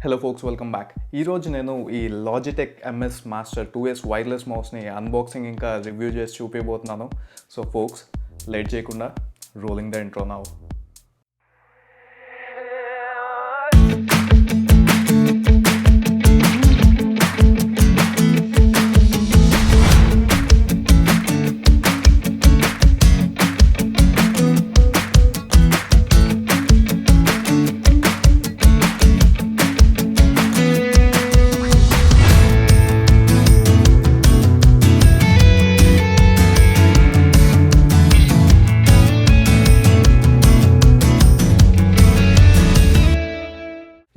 Hello folks, welcome back. ఈరోజు నేను ఈ Logitech MS master 2S wireless మౌస్ని అన్బాక్సింగ్ ఇంకా రివ్యూ చేసి చూపించబోతున్నాను. సో ఫోక్స్, లేట్ చేయకుండా రోలింగ్ ద ఇంట్రో నౌ.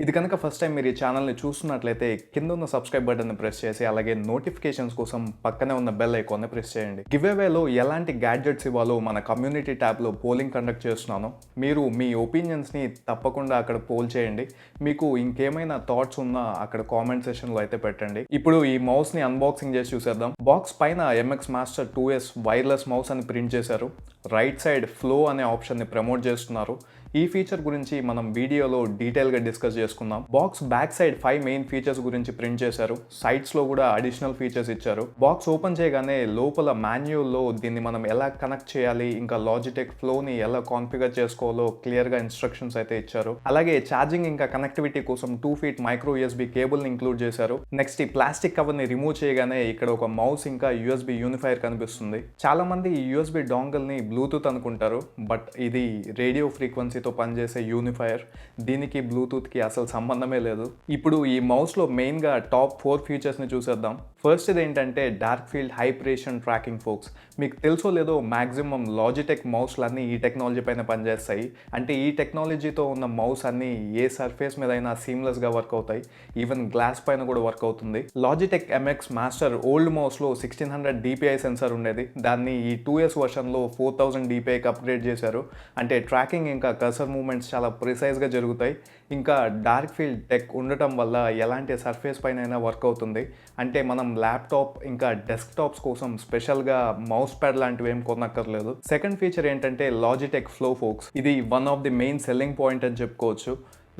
ఇది కనుక ఫస్ట్ టైం మీరు ఈ ఛానల్ని చూస్తున్నట్లయితే కింద ఉన్న సబ్స్క్రైబ్ బటన్ని ప్రెస్ చేసి అలాగే నోటిఫికేషన్స్ కోసం పక్కనే ఉన్న బెల్ ఐకాన్ని ప్రెస్ చేయండి. గివ్అవేలో ఎలాంటి గ్యాడ్జెట్స్ ఇవ్వాలో మన కమ్యూనిటీ ట్యాబ్లో పోలింగ్ కండక్ట్ చేస్తున్నాను. మీరు మీ ఒపీనియన్స్ని తప్పకుండా అక్కడ పోల్ చేయండి. మీకు ఇంకేమైనా థాట్స్ ఉన్నా అక్కడ కామెంట్ సెషన్లో అయితే పెట్టండి. ఇప్పుడు ఈ మౌస్ని అన్బాక్సింగ్ చేసి చూసేద్దాం. బాక్స్ పైన MX master 2S wireless mouse అని ప్రింట్ చేశారు. రైట్ సైడ్ ఫ్లో అనే ఆప్షన్ని ప్రమోట్ చేస్తున్నారు. ఈ ఫీచర్ గురించి మనం వీడియోలో డీటెయిల్గా డిస్కస్ చేసుకుందాం. Box back side 5 main features గురించి ప్రింట్ చేశారు. సైడ్స్లో కూడా అడిషనల్ ఫీచర్స్ ఇచ్చారు. బాక్స్ ఓపెన్ చేయగానే లోపల మాన్యువల్లో దీన్ని మనం ఎలా కనెక్ట్ చేయాలి, ఇంకా లాజిటెక్ ఫ్లోని ఎలా కాన్ఫిగర్ చేసుకోవాలో క్లియర్గా ఇన్స్ట్రక్షన్స్ అయితే ఇచ్చారు. అలాగే ఛార్జింగ్ ఇంకా కనెక్టివిటీ కోసం 2 feet మైక్రో USB కేబుల్ని ఇంక్లూడ్ చేశారు. నెక్స్ట్ ఈ ప్లాస్టిక్ కవర్ని రిమూవ్ చేయగానే ఇక్కడ ఒక మౌస్ ఇంకా USB యూనిఫైర్ కనిపిస్తుంది. చాలా మంది ఈ USB డాంగిల్ని బ్లూటూత్ అనుకుంటారు, బట్ ఇది రేడియో ఫ్రీక్వెన్సీతో పనిచేసే యూనిఫైర్. దీనికి బ్లూటూత్కి అసలు సంబంధమే లేదు. ఇప్పుడు ఈ మౌస్లో మెయిన్గా టాప్ 4 ఫీచర్స్ని చూసేద్దాం. ఫస్ట్ ఇది ఏంటంటే డార్క్ ఫీల్డ్ హైపరేషన్ ట్రాకింగ్ ఫోక్స్. మీకు తెలుసో లేదో మ్యాక్సిమం లాజిటెక్ మౌస్లన్నీ ఈ టెక్నాలజీ పైన పనిచేస్తాయి. అంటే ఈ టెక్నాలజీతో ఉన్న మౌస్ అన్నీ ఏ సర్ఫేస్ మీద అయినా సీమ్లెస్గా వర్క్ అవుతాయి. ఈవెన్ గ్లాస్ పైన కూడా వర్క్ అవుతుంది. లాజిటెక్ MX మాస్టర్ ఓల్డ్ మౌస్లో 1600 DPI సెన్సార్ ఉండేది. దాన్ని ఈ 2S వర్షన్లో 4000 DPIకి అప్గ్రేడ్ చేశారు. అంటే ట్రాకింగ్ ఇంకా కర్సర్ మూవ్మెంట్స్ చాలా ప్రిసైజ్గా జరుగుతాయి. ఇంకా డార్క్ ఫీల్డ్ టెక్ ఉండటం వల్ల ఎలాంటి సర్ఫేస్ పైన అయినా వర్క్ అవుతుంది. అంటే మనం ల్యాప్టాప్ ఇంకా డెస్క్టాప్స్ కోసం స్పెషల్గా మౌస్ ప్యాడ్ లాంటివి ఏం కొనక్కర్లేదు. సెకండ్ ఫీచర్ ఏంటంటే లాజిటెక్ ఫ్లో ఫోక్స్. ఇది one of the main selling point అని చెప్పుకోవచ్చు.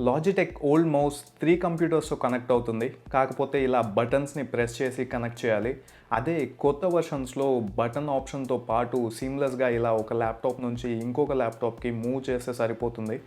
లాజిటెక్ ఓల్డ్ మౌస్ 3 కంప్యూటర్స్తో కనెక్ట్ అవుతుంది. కాకపోతే ఇలా బటన్స్ని ప్రెస్ చేసి కనెక్ట్ చేయాలి. అదే కొత్త వర్షన్స్లో బటన్ ఆప్షన్తో పాటు సీమ్లెస్గా ఇలా ఒక ల్యాప్టాప్ నుంచి ఇంకొక ల్యాప్టాప్కి మూవ్ చేస్తే సరిపోతుంది.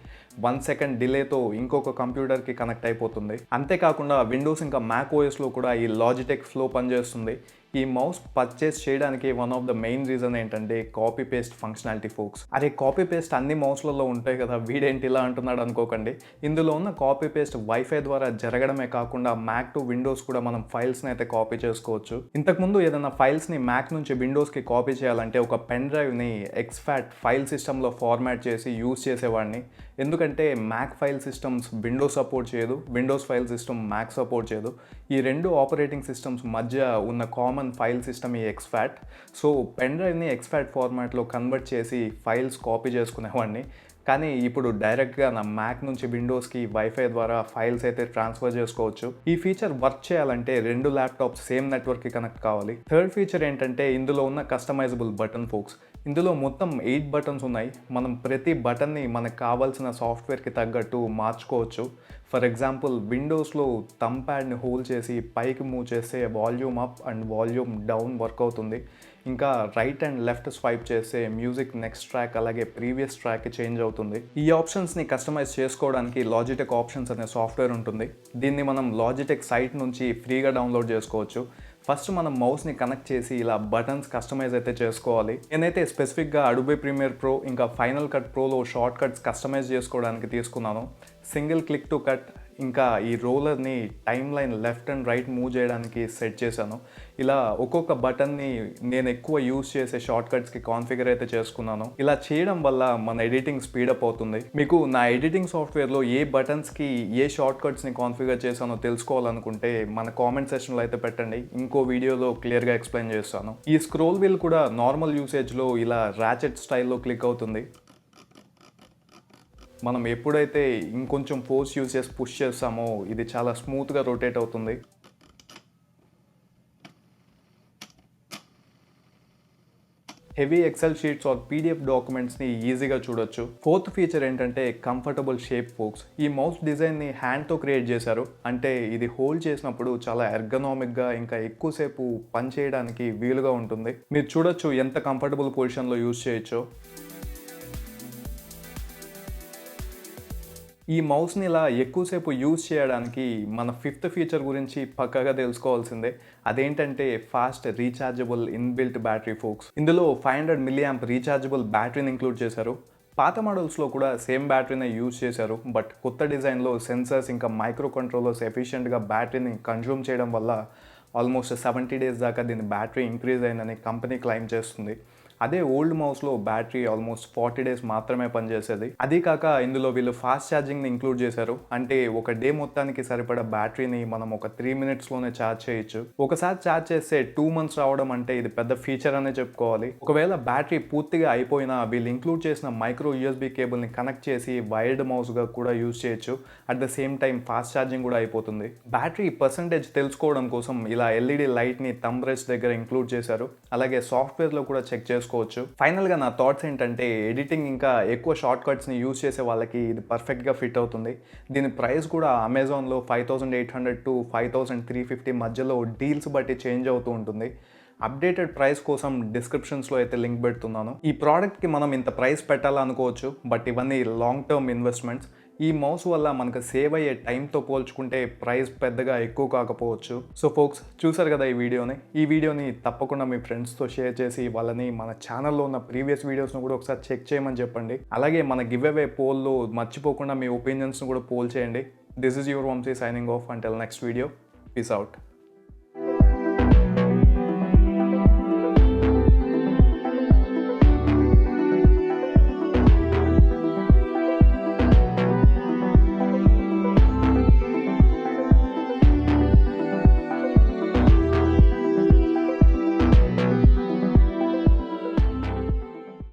1 second డిలేతో ఇంకొక కంప్యూటర్కి కనెక్ట్ అయిపోతుంది. అంతేకాకుండా విండోస్ ఇంకా మ్యాక్ OSలో కూడా ఈ లాజిటెక్ ఫ్లో పనిచేస్తుంది. ఈ మౌస్ పర్చేస్ చేయడానికి one of the main reason ఏంటంటే కాపీ పేస్ట్ ఫంక్షనాలిటీ ఫోక్స్. అరే కాపీ పేస్ట్ అన్ని మౌస్లలో ఉంటాయి కదా, వీడేంటి ఇలా అంటున్నాడు అనుకోకండి. ఇందులో ఉన్న కాపీ పేస్ట్ వైఫై ద్వారా జరగడమే కాకుండా మ్యాక్ టు విండోస్ కూడా మనం ఫైల్స్ని అయితే కాపీ చేసుకోవచ్చు. ఇంతకుముందు ఏదైనా ఫైల్స్ని మ్యాక్ నుంచి విండోస్కి కాపీ చేయాలంటే ఒక పెన్ డ్రైవ్ని ఎక్స్ఫాట్ ఫైల్ సిస్టంలో ఫార్మాట్ చేసి యూజ్ చేసేవాడిని. ఎందుకంటే Mac file systems Windows support చేయదు, Windows file system Mac support చేయదు. ఈ రెండు ఆపరేటింగ్ సిస్టమ్స్ మధ్య ఉన్న కామన్ ఫైల్ సిస్టమ్ ఈ ఎక్స్ఫాట్. సో పెన్ డ్రైవ్ని ఎక్స్ఫాట్ ఫార్మాట్లో కన్వర్ట్ చేసి ఫైల్స్ కాపీ చేసుకునేవాడిని. కానీ ఇప్పుడు డైరెక్ట్గా నా మ్యాక్ నుంచి విండోస్కి వైఫై ద్వారా ఫైల్స్ అయితే ట్రాన్స్ఫర్ చేసుకోవచ్చు. ఈ ఫీచర్ వర్క్ చేయాలంటే 2 ల్యాప్టాప్స్ సేమ్ నెట్వర్క్కి కనెక్ట్ కావాలి. థర్డ్ ఫీచర్ ఏంటంటే ఇందులో ఉన్న కస్టమైజబుల్ బటన్ ఫోక్స్. ఇందులో మొత్తం 8 బటన్స్ ఉన్నాయి. మనం ప్రతి బటన్ని మనకు కావాల్సిన సాఫ్ట్వేర్కి తగ్గట్టు మార్చుకోవచ్చు. ఫర్ ఎగ్జాంపుల్ విండోస్లో థంబ్ ప్యాడ్ని హోల్డ్ చేసి పైకి మూవ్ చేస్తే volume up and volume down work అవుతుంది. ఇంకా రైట్ అండ్ లెఫ్ట్ స్వైప్ చేస్తే మ్యూజిక్ నెక్స్ట్ ట్రాక్ అలాగే ప్రీవియస్ ట్రాక్కి చేంజ్ అవుతుంది. ఈ ఆప్షన్స్ని కస్టమైజ్ చేసుకోవడానికి లాజిటెక్ ఆప్షన్స్ అనే సాఫ్ట్వేర్ ఉంటుంది. దీన్ని మనం లాజిటెక్ సైట్ నుంచి ఫ్రీగా డౌన్లోడ్ చేసుకోవచ్చు. ఫస్ట్ మనం మౌస్ని కనెక్ట్ చేసి ఇలా బటన్స్ కస్టమైజ్ అయితే చేసుకోవాలి. నేనైతే స్పెసిఫిక్గా అడోబీ ప్రీమియర్ ప్రో ఇంకా ఫైనల్ కట్ ప్రోలో షార్ట్ కట్స్ కస్టమైజ్ చేసుకోవడానికి తీసుకున్నాను. సింగిల్ క్లిక్ టు కట్, ఇంకా ఈ రోలర్ని timeline left and right move చేయడానికి సెట్ చేశాను. ఇలా ఒక్కొక్క బటన్ని నేను ఎక్కువ యూజ్ చేసే షార్ట్ కట్స్కి కాన్ఫిగర్ అయితే చేసుకున్నాను. ఇలా చేయడం వల్ల మన ఎడిటింగ్ స్పీడప్ అవుతుంది. మీకు నా ఎడిటింగ్ సాఫ్ట్వేర్లో ఏ బటన్స్కి ఏ షార్ట్ కట్స్ని కాన్ఫిగర్ చేశానో తెలుసుకోవాలనుకుంటే మన కామెంట్ సెషన్లో అయితే పెట్టండి. ఇంకో వీడియోలో క్లియర్గా ఎక్స్ప్లెయిన్ చేస్తాను. ఈ స్క్రోల్ వీల్ కూడా నార్మల్ యూసేజ్లో ఇలా ర్యాచెట్ స్టైల్లో క్లిక్ అవుతుంది. మనం ఎప్పుడైతే ఇంకొంచెం ఫోర్స్ యూజ్ చేసి పుష్ చేస్తామో ఇది చాలా స్మూత్గా రొటేట్ అవుతుంది. Heavy Excel sheets or PDF డాక్యుమెంట్స్ని ఈజీగా చూడొచ్చు. ఫోర్త్ ఫీచర్ ఏంటంటే కంఫర్టబుల్ షేప్ ఫోక్స్. ఈ మౌస్ డిజైన్ని హ్యాండ్తో క్రియేట్ చేశారు. అంటే ఇది హోల్డ్ చేసినప్పుడు చాలా ఎర్గనామిక్గా ఇంకా ఎక్కువసేపు పని చేయడానికి వీలుగా ఉంటుంది. మీరు చూడొచ్చు ఎంత కంఫర్టబుల్ పొజిషన్లో యూజ్ చేయొచ్చో. ఈ మౌస్ని ఇలా ఎక్కువసేపు యూజ్ చేయడానికి మన ఫిఫ్త్ ఫీచర్ గురించి పక్కాగా తెలుసుకోవాల్సిందే. అదేంటంటే ఫాస్ట్ రీఛార్జబుల్ ఇన్బిల్ట్ బ్యాటరీ ఫోక్స్. ఇందులో 500 mAh రీఛార్జబుల్ బ్యాటరీని ఇంక్లూడ్ చేశారు. పాత మోడల్స్లో కూడా సేమ్ బ్యాటరీనే యూజ్ చేశారు. బట్ కొత్త డిజైన్లో సెన్సర్స్ ఇంకా మైక్రో కంట్రోలర్స్ ఎఫిషియెంట్గా బ్యాటరీని కన్జ్యూమ్ చేయడం వల్ల ఆల్మోస్ట్ 70 days దాకా దీని బ్యాటరీ ఇంక్రీజ్ అయిందని కంపెనీ క్లెయిమ్ చేస్తుంది. అదే ఓల్డ్ మౌస్లో బ్యాటరీ ఆల్మోస్ట్ 40 days మాత్రమే పనిచేసేది. అదీ కాక ఇందులో వీళ్ళు ఫాస్ట్ ఛార్జింగ్ని ఇంక్లూడ్ చేశారు. అంటే ఒక డే మొత్తానికి సరిపడా బ్యాటరీని మనం ఒక 3 minutesలోనే ఛార్జ్ చేయొచ్చు. ఒకసారి ఛార్జ్ చేస్తే 2 months రావడం అంటే ఇది పెద్ద ఫీచర్ అనే చెప్పుకోవాలి. ఒకవేళ బ్యాటరీ పూర్తిగా అయిపోయినా వీళ్ళు ఇంక్లూడ్ చేసిన మైక్రో USB కేబుల్ని కనెక్ట్ చేసి వైర్డ్ మౌస్గా కూడా యూజ్ చేయొచ్చు. At the same time fast charging కూడా అయిపోతుంది. బ్యాటరీ పర్సంటేజ్ తెలుసుకోవడం కోసం ఇలా LED లైట్ని థంబ్ రెస్ట్ దగ్గర ఇంక్లూడ్ చేశారు. అలాగే సాఫ్ట్వేర్లో కూడా చెక్ చేసుకోవచ్చు. ఫైనల్గా నా థాట్స్ ఏంటంటే ఎడిటింగ్ ఇంకా ఎక్కువ షార్ట్ కట్స్ని యూజ్ చేసే వాళ్ళకి ఇది పర్ఫెక్ట్గా ఫిట్ అవుతుంది. దీని ప్రైస్ కూడా అమెజాన్లో 5800 to 5350 మధ్యలో డీల్స్ బట్టి చేంజ్ అవుతూ ఉంటుంది. అప్డేటెడ్ ప్రైస్ కోసం డిస్క్రిప్షన్స్లో అయితే లింక్ పెడుతున్నాను. ఈ ప్రోడక్ట్కి మనం ఇంత ప్రైస్ పెట్టాలనుకోవచ్చు, బట్ ఇవన్నీ లాంగ్ టర్మ్ ఇన్వెస్ట్మెంట్స్. ఈ మౌస్ వల్ల మనకు సేవ్ అయ్యే టైంతో పోల్చుకుంటే ప్రైస్ పెద్దగా ఎక్కువ కాకపోవచ్చు. సో ఫోక్స్, చూసారు కదా ఈ వీడియోని తప్పకుండా మీ ఫ్రెండ్స్తో షేర్ చేసి వాళ్ళని మన ఛానల్లో ఉన్న ప్రీవియస్ వీడియోస్ను కూడా ఒకసారి చెక్ చేయమని చెప్పండి. అలాగే మన గివ్ అవే పోల్లో మర్చిపోకుండా మీ ఒపీనియన్స్ను కూడా పోల్ చేయండి. This is your Vamsi signing off. Until next video. Peace out.